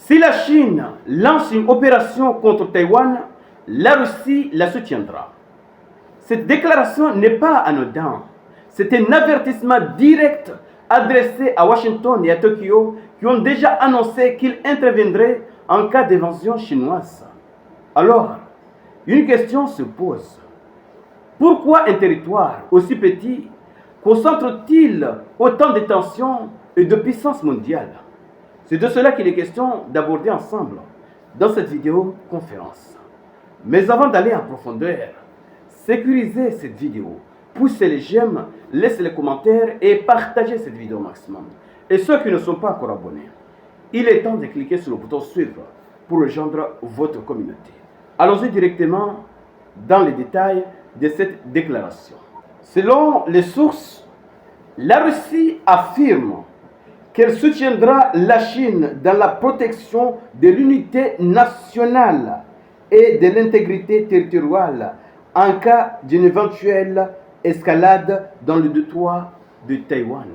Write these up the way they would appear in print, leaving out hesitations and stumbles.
Si la Chine lance une opération contre Taïwan, la Russie la soutiendra. Cette déclaration n'est pas anodine. C'est un avertissement direct adressé à Washington et à Tokyo qui ont déjà annoncé qu'ils interviendraient en cas d'invasion chinoise. Alors, une question se pose. Pourquoi un territoire aussi petit concentre-t-il autant de tensions et de puissance mondiale? C'est de cela qu'il est question d'aborder ensemble dans cette vidéoconférence. Mais avant d'aller en profondeur, sécurisez cette vidéo, poussez les j'aime, laissez les commentaires et partagez cette vidéo au maximum. Et ceux qui ne sont pas encore abonnés, il est temps de cliquer sur le bouton suivre pour rejoindre votre communauté. Allons-y directement dans les détails de cette déclaration. Selon les sources, la Russie affirme qu'elle soutiendra la Chine dans la protection de l'unité nationale et de l'intégrité territoriale en cas d'une éventuelle escalade dans le détroit de Taïwan.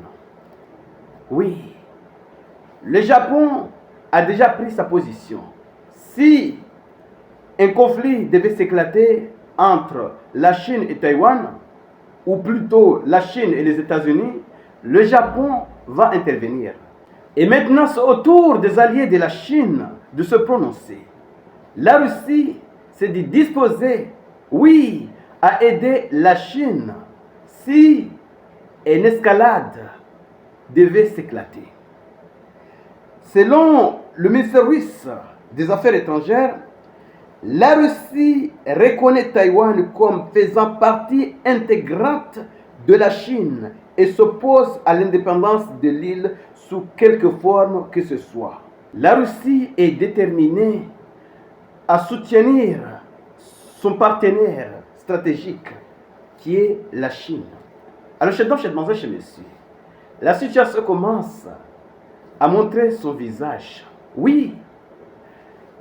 Oui, le Japon a déjà pris sa position. Si un conflit devait s'éclater entre la Chine et Taïwan, ou plutôt la Chine et les États-Unis, le Japon va intervenir. Et maintenant, c'est au tour des alliés de la Chine de se prononcer. La Russie s'est dit disposée, oui, à aider la Chine si une escalade devait s'éclater. Selon le ministère russe des Affaires étrangères, la Russie reconnaît Taïwan comme faisant partie intégrante de la Chine et s'oppose à l'indépendance de l'île sous quelque forme que ce soit. La Russie est déterminée à soutenir son partenaire stratégique qui est la Chine. Alors, chez messieurs, la situation commence à montrer son visage. Oui,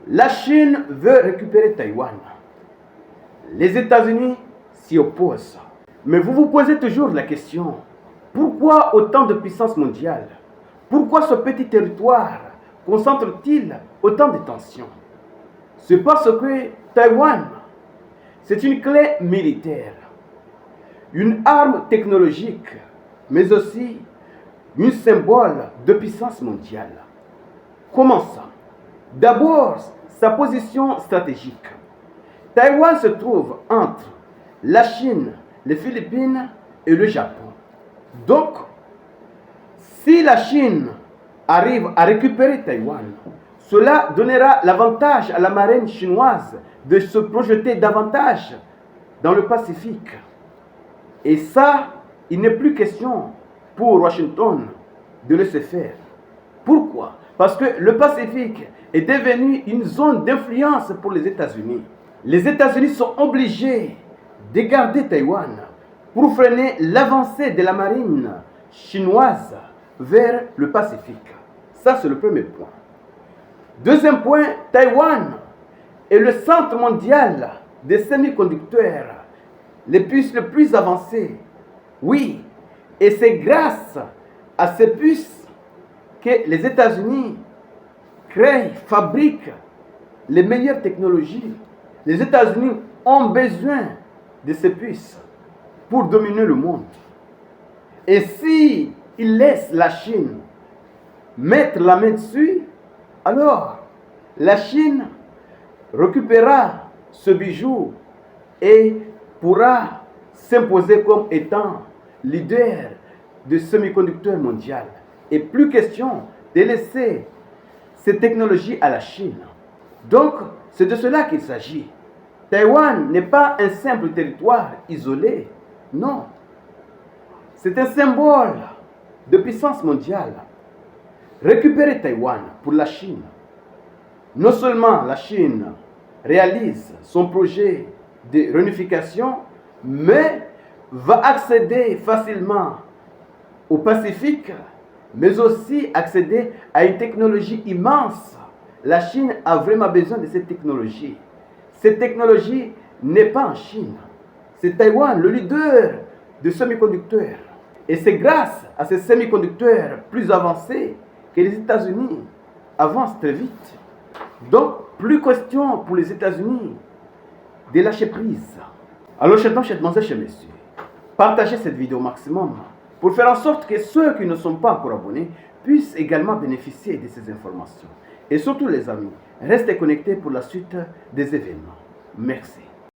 la Chine veut récupérer Taïwan. Les États-Unis s'y opposent. Mais vous vous posez toujours la question, pourquoi autant de puissance mondiale? Pourquoi ce petit territoire concentre-t-il autant de tensions? C'est parce que Taïwan, c'est une clé militaire, une arme technologique, mais aussi un symbole de puissance mondiale. Comment ça? D'abord, sa position stratégique. Taïwan se trouve entre la Chine, les Philippines et le Japon. Donc, si la Chine arrive à récupérer Taïwan, cela donnera l'avantage à la marine chinoise de se projeter davantage dans le Pacifique. Et ça, il n'est plus question pour Washington de laisser faire. Pourquoi? Parce que le Pacifique est devenu une zone d'influence pour les États-Unis. Les États-Unis sont obligés de garder Taïwan pour freiner l'avancée de la marine chinoise vers le Pacifique. Ça, c'est le premier point. Deuxième point, Taïwan est le centre mondial des semi-conducteurs les plus avancés. Oui, et c'est grâce à ces puces que les États-Unis créent, fabriquent les meilleures technologies. Les États-Unis ont besoin de ces puces pour dominer le monde. Et si ils laissent la Chine mettre la main dessus, alors la Chine récupérera ce bijou et pourra s'imposer comme étant leader de semi-conducteurs mondial. Et plus question de laisser ces technologies à la Chine. Donc, c'est de cela qu'il s'agit. Taïwan n'est pas un simple territoire isolé. Non. C'est un symbole de puissance mondiale. Récupérer Taïwan pour la Chine. Non seulement la Chine réalise son projet de réunification, mais va accéder facilement au Pacifique, mais aussi accéder à une technologie immense. La Chine a vraiment besoin de cette technologie. Cette technologie n'est pas en Chine. C'est Taïwan, le leader de semi-conducteurs. Et c'est grâce à ces semi-conducteurs plus avancés que les États-Unis avance très vite. Donc, plus question pour les États-Unis de lâcher prise. Alors, chers mademoiselles, chers messieurs, partagez cette vidéo au maximum pour faire en sorte que ceux qui ne sont pas encore abonnés puissent également bénéficier de ces informations. Et surtout, les amis, restez connectés pour la suite des événements. Merci.